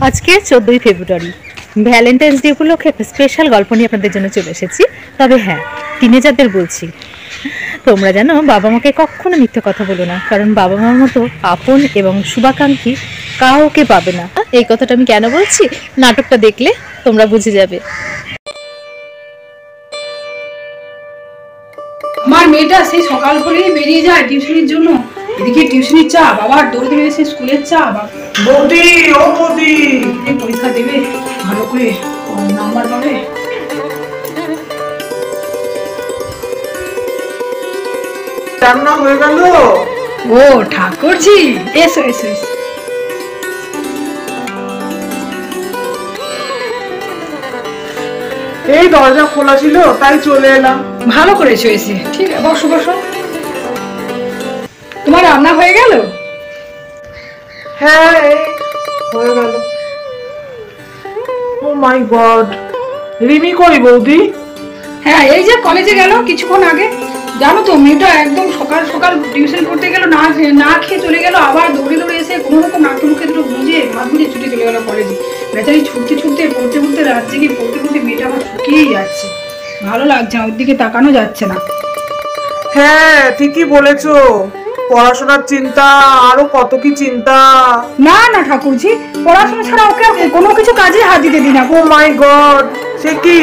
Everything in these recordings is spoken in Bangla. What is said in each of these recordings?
আজকে 14ই ফেব্রুয়ারি ভ্যালেন্টাইন্স ডে উপলক্ষে একটা স্পেশাল গল্প নিয়ে আপনাদের জন্য চলে এসেছি। তবে হ্যাঁ, টিনেজারদের বলছি, তোমরা জানো বাবা মাকে কখনো মিথ্যে কথা বলো না, কারণ বাবা মার মতো আপন এবং শুভাকাঙ্ক্ষী কাউকে পাবে না। এই কথাটা আমি কেন বলছি, নাটকটা দেখলে তোমরা বুঝে যাবে। আমার মেয়েটা সেই সকাল হলেই বেরিয়ে যায় টিউশনির জন্য। এদিকে টিউশনির চাপ, আবার দৌড়তে বেরিয়েছে স্কুলের চাপ। বৌদি, ও বৌদি, পরীক্ষা দেবে, ভালো করে নাম্বার পাবে। রান্না হয়ে গেল? ও ঠাকুরজি, এসো এসো এসো। এই দরজা খোলা ছিল তাই চলে এলাম। ভালো করেছো এসে। ঠিক আছে, বসো বসো। তোমার রান্না হয়ে গেল? হ্যাঁ, হয়ে গেল। ও মাই গড, রিমি কই বৌদি? হ্যাঁ, এই যে কলেজে গেল কিছুক্ষণ আগে। জানো তো মেয়েটা একদম সকাল সকাল টিউশন করতে গেল, না খেয়ে চলে গেল, আবার দৌড়ে দৌড়ে এসে কোনো রকম নাকে মুখে দুটো বুঝে ভাত বুঝে ছুটে চলে গেল কলেজে। বেচারি ছুটতে ছুটতে পড়তে পড়তে রাত জেগে পড়তে পড়তে মেয়েটা আমার শুকিয়েই যাচ্ছে। ভালো লাগছে না, ওর দিকে তাকানো যাচ্ছে না। হ্যাঁ ঠিকই বলেছো, পড়াশোনার চিন্তা, আরো কত কি চিন্তা। না না ঠাকুরজি, পড়াশোনা ছাড়া ওকে কোনো কিছু কাজে হাত দিতে দিই না। ও মাই গড, সে কি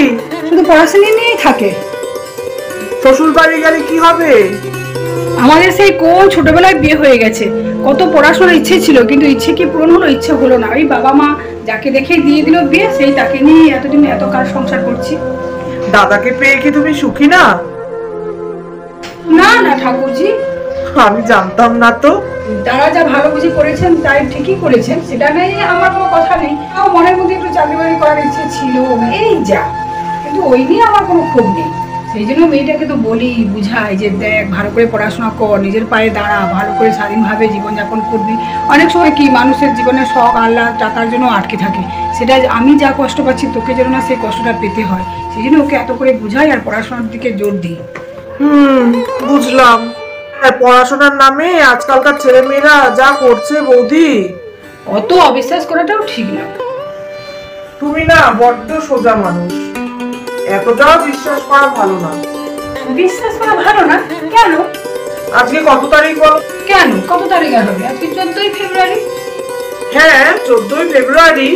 শুধু পড়াশোনা নিয়েই থাকে। শ্বশুর বাড়ি গেলে কি হবে? আমাদের সেই কোন ছোটবেলায় বিয়ে হয়ে গেছে, কত পড়াশোনার ইচ্ছে ছিল, কিন্তু ইচ্ছে কি পূরণ হলো? ইচ্ছে হলো না। ওই বাবা মা যাকে দেখে দিয়ে দিল বিয়ে, সেই তাকে নিয়ে এতদিন এত কার সংসার করছি। দাদাকে পেয়ে কি তুমি সুখী না? না না ঠাকুরজি, আমি জানতাম না তো। তারা যা ভালো বুঝে করেছেন তাই ঠিকই করেছেন, সেটা নিয়ে আমার কোনো কথা নেই। আমার মনের মধ্যে একটু চাকরি বাকরি করার ইচ্ছে ছিল, এই যা, কিন্তু ওই নিয়ে আমার কোনো ক্ষোভ নেই। সেই জন্য মেয়েটাকে তো বলি, বুঝাই যে দেখ ভালো করে পড়াশোনা কর, নিজের পায়ে দাঁড়া, ভালো করে স্বাধীনভাবে জীবনযাপন করবি। অনেক সময় কি মানুষের জীবনে শখ আহ্লাদ টাকার জন্য আটকে থাকে, সেটা আমি যা কষ্ট পাচ্ছি তোকে যেন না সেই কষ্টটা পেতে হয়। সেই জন্য ওকে এত করে বুঝাই আর পড়াশোনার দিকে জোর দিই। বুঝলাম। পড়াশোনার নামে আজকালকার ছেলে মেয়েরা যা করছে বৌদি, অত অবিশ্বাস করাটাও ঠিক না। তুমি না বড্ড সোজা মানুষ, এতটাও বিশ্বাস করা ভালো না। বিশ্বাস করা ভালো না কেন? আজকে কত তারিখ বলো? কেন কত তারিখ হবে? আজকে 14ই ফেব্রুয়ারি। হ্যাঁ 14ই ফেব্রুয়ারি,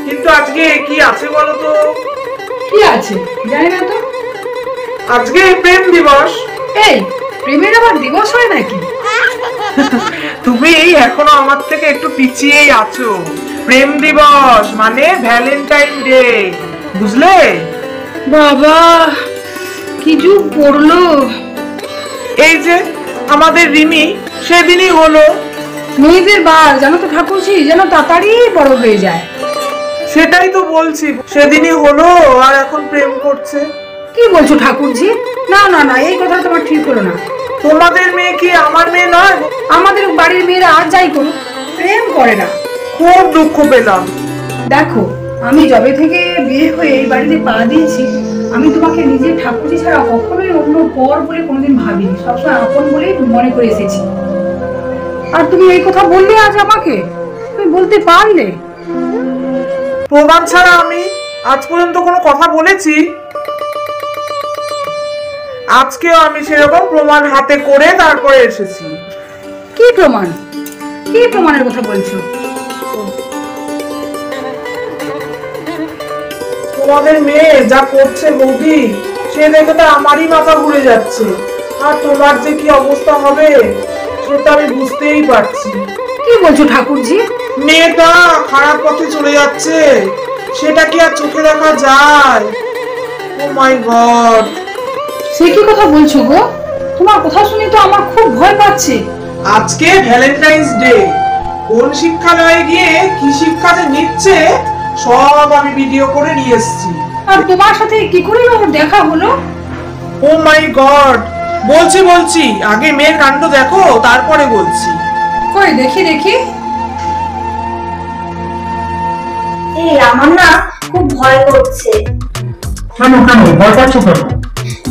কিন্তু আজকে কি আছে বলো তো? কি আছে জানি না তো। আজকে প্রেম দিবস। এই প্রেমের আবার দিবস হয় নাকি? তুমি এখনো আমার থেকে একটু পিছিয়েই আছো। প্রেম দিবস মানে ভ্যালেন্টাইন ডে, বুঝলে? বাবা কি যুগ পড়লো। এই যে আমাদের রিমি সেদিনই হলো। মেয়েদের বার জানো তো ঠাকুরজি, যেন তাড়াতাড়ি বড় হয়ে যায়। সেটাই তো বলছি, সেদিনই হলো আর এখন প্রেম করছে। কি বলছো ঠাকুরজি? না না না, এই কথা তোমার ঠিক হলো না। তোমাদের মেয়ে কি আমার মেয়ে নয়? আমাদের বাড়ির মেয়েরা আর যাই করুক প্রেম করে না। খুব দুঃখ পেলাম। দেখো, আমি যবে থেকে বিয়ে হয়ে এই বাড়িতে পা দিয়েছি, আমি তোমাকে নিজের ঠাকুরজি ছাড়া কখনোই অন্য পর বলে কোনোদিন ভাবিনি, সবসময় আপন বলেই মনে করে এসেছি। আর তুমি এই কথা বললে আজ আমাকে, তুমি বলতে পারলে? প্রমাণ ছাড়া আমি আজ পর্যন্ত কোনো কথা বলেছি? আজকেও আমি সেরকম প্রমাণ হাতে করে তারপরে এসেছি। কি প্রমাণ? কি প্রমাণের কথা বলছো? তোমাদের মেয়ে যা করছে বৌদি, সে দেখে তো আমারই মাথা ঘুরে যাচ্ছে। আর তোমার যে কি অবস্থা হবে সেটা আমি বুঝতেই পারছি। কি বলছো ঠাকুরজি? মেয়েটা খারাপ পথে চলে যাচ্ছে, সেটা কি আর চোখে দেখা যায়? ও মাই গড। সে কি কথা বলছো গো? তোমার কথা শুনে তো আমার খুব ভয় পাচ্ছে। আজকে ভ্যালেন্টাইন্স ডে, কোন শিক্ষালয়ে গিয়ে কি শিক্ষা যে নিচ্ছে সব আমি ভিডিও করে নিয়ে এসেছি। আর তোমার সাথে কি করে ওর দেখা হলো? ও মাই গড, বলছি আগে মেয়ের কাণ্ড দেখো তারপরে বলছি। কই দেখি দেখি। এই আমার না খুব ভয় করছে। কেন কেন ভয় পাচ্ছ কেন?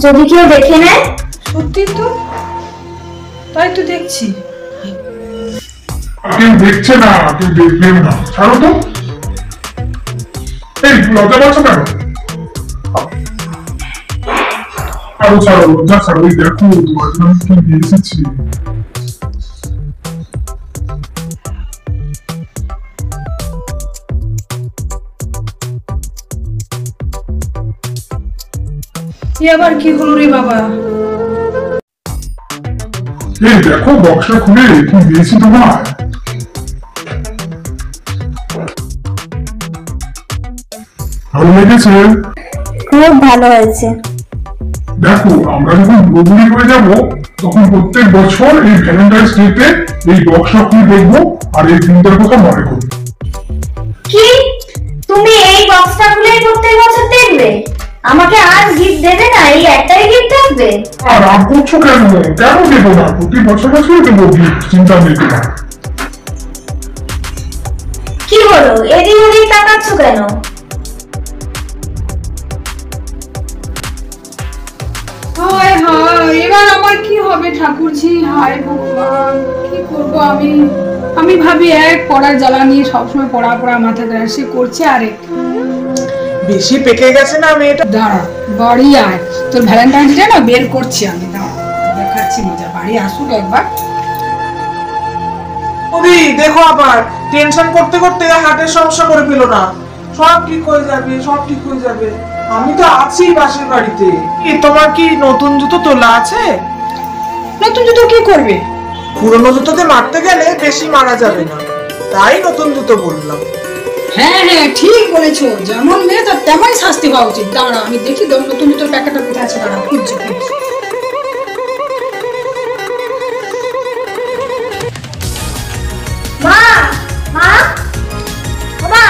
যদি কেউ দেখে নেয়? সত্যি তো, তাই তো দেখছি। কেউ দেখছে না, কেউ দেখবেন না, ছাড়ো তো। এই লজ্জা পাচ্ছ কেন? আরো ছাড়ো, লজ্জা ছাড়ো। এই দেখো তোমার জন্য আমি কি নিয়ে এসেছি। আবার কি হলো রে বাবা? এই দেখো বক্সটা খুলে কি দিয়েছি তোমার। ভালো লেগেছে? খুব ভালো হয়েছে। দেখো আমরা যখন বুড়ি হয়ে যাব তখন প্রত্যেক বছর এই ভ্যালেন্টাইন্স ডেতে এই বক্সটা খুলে দেখবো আর এই দিনটার কথা মনে করবো। কি তুমি এই বক্সটা খুলেই প্রত্যেক বছর দেখবে? আমাকে আর গিফট দেবে না? এই একটাই গিফট থাকবে? আর রাগ করছো কেন? কেন দেবো না? প্রতি বছর বছর দেবো গিফট, চিন্তা নেই তোমার। কি হলো, এদিক ওদিক তাকাচ্ছ কেন? হায় হায়, এবার আমার কি হবে ঠাকুরজি? হায় ভগবান, কি করব আমি? আমি ভাবি এক পড়ার জ্বালা নিয়ে সবসময় পড়া পড়া মাথা গ্রাসে করছে, আরেক বেশি পেকে গেছে না মেয়েটা? দাঁড়া, বাড়ি আয়, তোর ভ্যালেন্টাইন্স ডে না বের করছি আমি, দাঁড়া দেখাচ্ছি মজা। বাড়ি আসুক একবার। বৌদি দেখো আবার টেনশন করতে করতে হার্টের সমস্যা করে পেলো না। সব ঠিক হয়ে যাবে, সব ঠিক হয়ে যাবে। আমি তো আছি পাশের বাড়িতে। কি তোমার কি নতুন জুতো তোলা আছে? নতুন জুতো কি করবে? পুরনো জুতোতে মারতে গেলে বেশি মারা যাবে না, তাই নতুন জুতো বললাম। হ্যাঁ হ্যাঁ ঠিক বলেছো, যেমন মেয়ে তার তেমনই শাস্তি হওয়া উচিত। দাঁড়া আমি দেখি নতুন জুতোর প্যাকেটটা কোথায় আছে, দাঁড়া খুঁজছি। মা, মা, মা,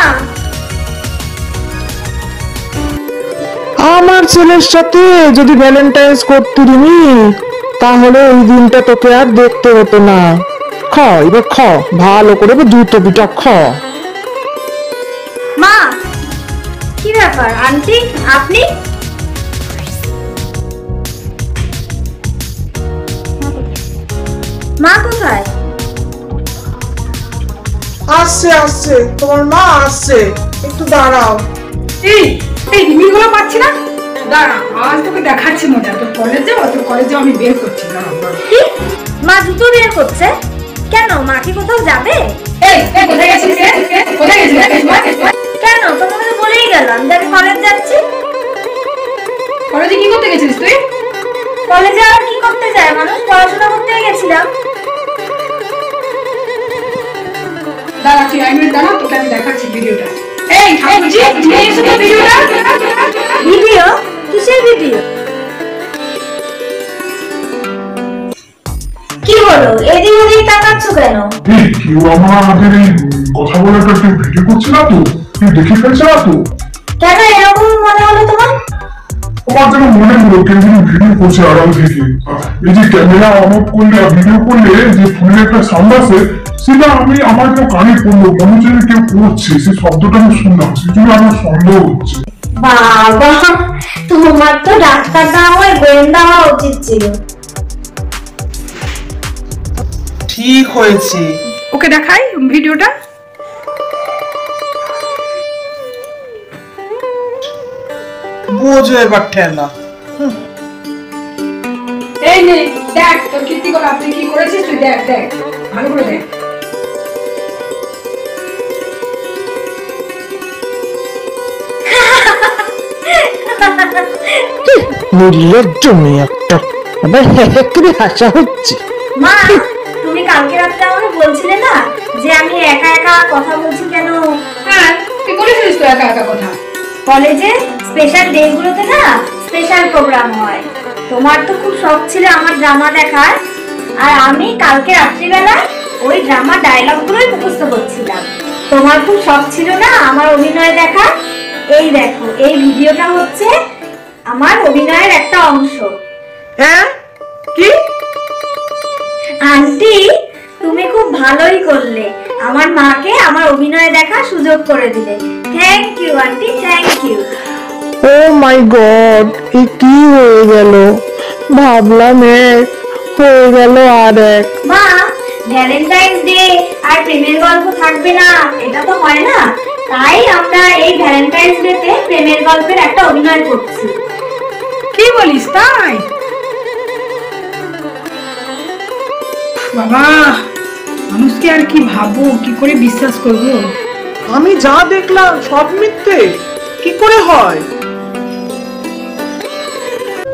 আমার ছেলের সাথে যদি ভ্যালেন্টাইন্স করতে দিনি তাহলে ওই দিনটা তোকে আর দেখতে হতো না। খ এবার খ ভালো করে জুতো পিটা খ। মা, কি ব্যাপার আন্টি, আপনি? মা কোথায়? আসছে আসছে, তোমার মা আসছে, একটু দাঁড়াও। এই এই রিমিগুলো পাচ্ছি না, দাঁড়া আজ তোকে দেখাচ্ছি মজা। তোর কলেজ যাবো, তোর কলেজ যাবো, আমি বের করছি, দাঁড়া দাঁড়া। কি মা জুতো বের করছে? কেন, মা কি কোথাও যাবে? এই এই কোথায় গেছিস রে? কোথায় গেছিস? কেন, তোমাকে তো বলেই গেলাম যে আমি কলেজ যাচ্ছি। কলেজে কি করতে গেছিস তুই? কলেজে আর কি করতে যায় মানুষ, পড়াশোনা করতে গেছিলাম। দাঁড়া তুই 1 মিনিট দাঁড়া, তোকে আমি দেখাচ্ছি ভিডিওটা। এই ঠাকুরজি নিয়ে এসো তো ভিডিওটা। ভিডিও? কিসের ভিডিও? কি হলো, এদিক ওদিক তাকাচ্ছ কেন? এই কেউ আমাদের এই কথা বলাটা কেউ ভিডিও করছে না তো? কেউ দেখে ফেলছে না তো? কেন এরকম মনে হলো তোমার? আমার যেন মনে হলো কেউ যেন ভিডিও করছে আড়াল থেকে। এই যে ক্যামেরা অন অফ করলে ভিডিও করলে যে ফোনের একটা সাউন্ড আসে, সেটা আমার কেউ কানে পড়লো, মনে হচ্ছে যে কেউ করছে, সেই শব্দটা আমি শুনলাম, সেই জন্য আমার সন্দেহ হচ্ছে। বাবা, তোমার তো ডাক্তার না হয়ে গোয়েন্দা হওয়া উচিত ছিল। ঠিক হয়েছে। ওকে দেখাই ভিডিওটা। বোঝো এবার ঠেলা। এই নে দেখ তোর কীর্তিকর, আপনি কি করেছিস তুই, দেখ দেখ ভালো করে দেখ। নির্লজ্জ মেয়ে একটা, আবার হ্যাঁ করে হাসা হচ্ছে। মা, তুমি কালকে রাতে আমাকে বলছিলে না যে আমি একা একা কথা বলছি কেন? হ্যাঁ তুই বলেছিস তো একা একা কথা। কলেজে স্পেশাল ডে গুলোতে না স্পেশাল প্রোগ্রাম হয়। তোমার তো খুব শখ ছিল আমার ড্রামা দেখার, আর আমি কালকে রাত্রিবেলা ওই ড্রামা ডায়লগ গুলোই মুখস্থ করছিলাম। তোমার খুব শখ ছিল না আমার অভিনয় দেখার। এই দেখো, এই ভিডিওটা হচ্ছে আমার অভিনয়ের একটা অংশ। হ্যাঁ কি? আন্টি, তুমি খুব ভালোই করলে, আমার মাকে আমার অভিনয় দেখার সুযোগ করে দিলে। Thank you aunty, thank you. Oh my God, এ কি হয়ে গেল? ভাবলাম এক, হয়ে গেল আর এক। মা, ভ্যালেন্টাইন্স ডে আর প্রেমের গল্প থাকবে না, এটা তো হয় না। তাই আমরা এই ভ্যালেন্টাইন্স ডেতে প্রেমের গল্পের একটা অভিনয় করছি। কি বলিস তাই? বাবা, মানুষকে আর কি ভাববো, কি করে বিশ্বাস করবো? আমি যা দেখলাম সব মিথ্যে, কি করে হয়?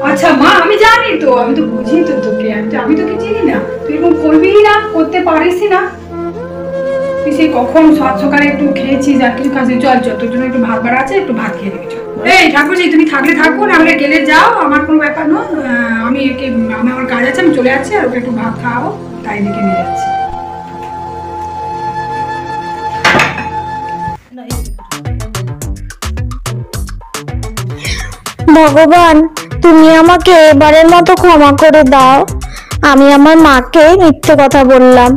আচ্ছা মা, আমি জানি তো, আমি তো বুঝি তো তোকে, আমি তোকে চিনি না, তুই এরকম করবি না, করতে পারিস না। তুই সেই কখন সকালে একটু খেয়েছিস আর কিছু কাজে, চল চল, তোর জন্য একটু ভাত বাড়া আছে, একটু ভাত খেয়ে নিবি। চল। এই ঠাকুরজি, তুমি থাকলে থাকো, না হলে গেলে যাও, আমার কোনো ব্যাপার নয়। আমি আমার কাজ আছে, আমি চলে যাচ্ছি, আর ওকে একটু ভাত খাওয়াবো, তাই দেখে নিয়ে যাচ্ছি। ভগবান, তুমি আমাকে এবারের মতো ক্ষমা করে দাও। আমি আমার মাকে মিথ্যে কথা বললাম।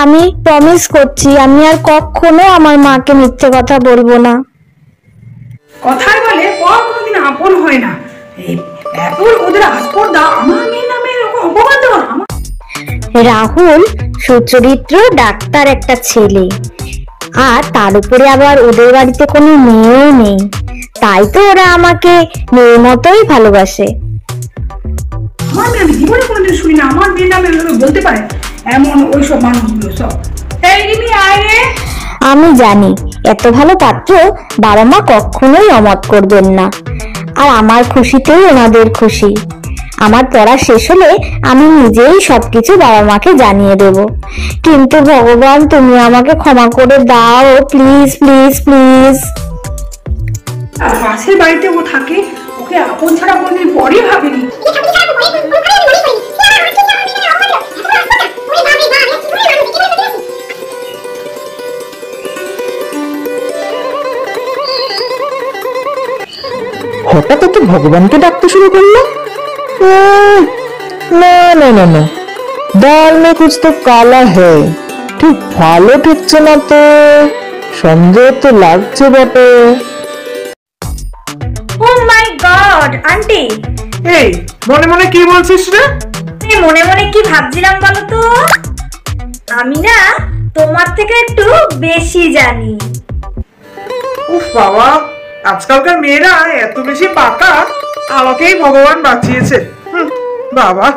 আমি প্রমিস করছি আমি আর কখনো আমার মাকে মিথ্যে কথা বলবো না। কথায় বলে পর কোনোদিন আপন হয় না। এই এত ওদের আস্পর্ধা, আমার মেয়ের নামে এরকম অপমান দেওয়া। রাহুল সুচরিত্র ডাক্তার একটা ছেলে, আর তার উপরে আবার ওদের বাড়িতে কোনো মেয়েও নেই, তাই তো ওরা আমাকে মেয়ের মতোই ভালোবাসে। আমার মেয়ে, আমি জীবনে কোনোদিন শুনি না আমার মেয়ের নামে বলতে পারে এমন ওইসব মানুষগুলো সব। এই রিমি, আয় রে। আমি জানি এত ভালো পাত্র বাবা মা কখনোই অমত করবেন না, আর আমার খুশিতেই ওনাদের খুশি। আমার পড়া শেষ হলে আমি নিজেই সবকিছু বাবা মাকে জানিয়ে দেব। কিন্তু ভগবান, তুমি আমাকে ক্ষমা করে দাও, প্লিজ প্লিজ প্লিজ। আর পাশের বাড়িতে ও থাকে, ওকে আপন ছাড়া কোনদিন পরই ভাবিনি। হঠাৎ তো ভগবানকে ডাকতে শুরু করলো। না না না না, ডাল মে কুছ তো কালা হ্যায়। ঠিক ভালো ঠেকছে না তো, সন্দেহ তো লাগছে বটে। ও মাই গড, আন্টি এই মনে মনে কি বলছিস রে? তুমি মনে মনে কি ভাবছিলাম বলো তো? আমি না তোমার থেকে একটু বেশি জানি। উফ বাবা, আজকালকার মেয়েরা এত বেশি পাকা, আমাকেই ভগবান বাঁচিয়েছে। বাবা।